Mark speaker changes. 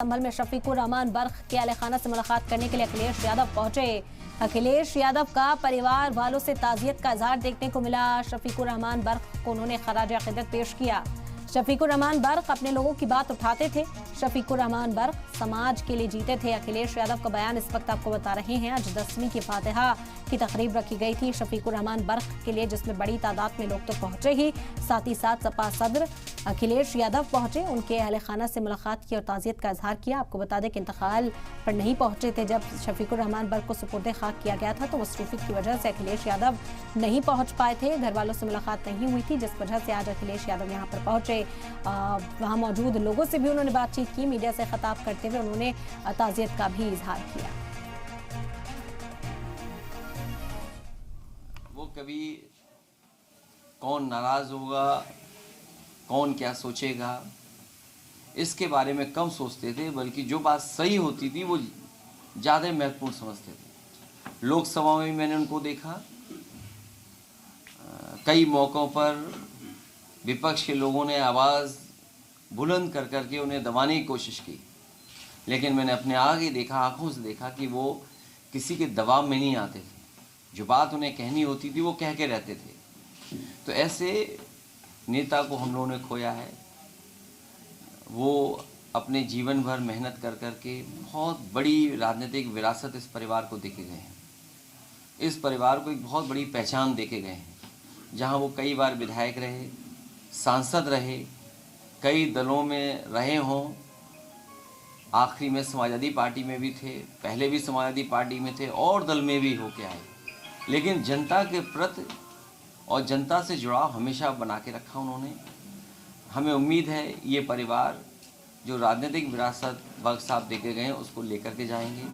Speaker 1: संभल में शफीकुर रहमान बर्क के अहले खाना से मुलाकात करने के लिए अखिलेश यादव पहुंचे। अखिलेश यादव का परिवार वालों से ताजियत का इजहार देखने को मिला। शफीकुर रहमान बर्क को उन्होंने खराज अकीदत पेश किया। शफीकुर रहमान बर्क अपने लोगों की बात उठाते थे। शफीकुर रहमान बर्क समाज के लिए जीते थे। अखिलेश यादव का बयान इस वक्त आपको बता रहे हैं। आज 10वीं की फातिहा की तकरीब रखी गई थी शफीकुर रहमान बर्क के लिए, जिसमें बड़ी तादाद में लोग तो पहुंचे ही, साथ ही साथ सपा सदर अखिलेश यादव पहुंचे, उनके अहले खाना से मुलाकात की और ताजियत का इजहार किया। आपको बता दें कि इंतकाल पर नहीं पहुंचे थे। जब शफीकुर रहमान बर्क को सुपुर्द खाक किया गया था तो मसरूफियत की वजह से अखिलेश यादव नहीं पहुंच पाए थे। घर वालों से मुलाकात नहीं हुई थी, जिस वजह से आज अखिलेश यादव यहां पर पहुंचे। वहां मौजूद लोगों से भी उन्होंने बातचीत की। मीडिया से खिताब करते हुए उन्होंने ताजियत का भी इजहार किया।
Speaker 2: वो कभी कौन नाराज होगा, कौन क्या सोचेगा, इसके बारे में कम सोचते थे, बल्कि जो बात सही होती थी वो ज़्यादा महत्वपूर्ण समझते थे। लोकसभा में मैंने उनको देखा, कई मौक़ों पर विपक्ष के लोगों ने आवाज़ बुलंद कर करके उन्हें दबाने की कोशिश की, लेकिन मैंने अपने आगे देखा, आंखों से देखा कि वो किसी के दबाव में नहीं आते थे। जो बात उन्हें कहनी होती थी वो कह के रहते थे। तो ऐसे नेता को हम लोगों ने खोया है। वो अपने जीवन भर मेहनत कर कर के बहुत बड़ी राजनीतिक विरासत इस परिवार को देके गए हैं। इस परिवार को एक बहुत बड़ी पहचान देके गए हैं। जहां वो कई बार विधायक रहे, सांसद रहे, कई दलों में रहे हों, आखिरी में समाजवादी पार्टी में भी थे, पहले भी समाजवादी पार्टी में थे और दल में भी होके आए, लेकिन जनता के प्रति और जनता से जुड़ाव हमेशा बना के रखा उन्होंने। हमें उम्मीद है ये परिवार जो राजनीतिक विरासत बर्क साहब देके गए हैं उसको लेकर के जाएंगे।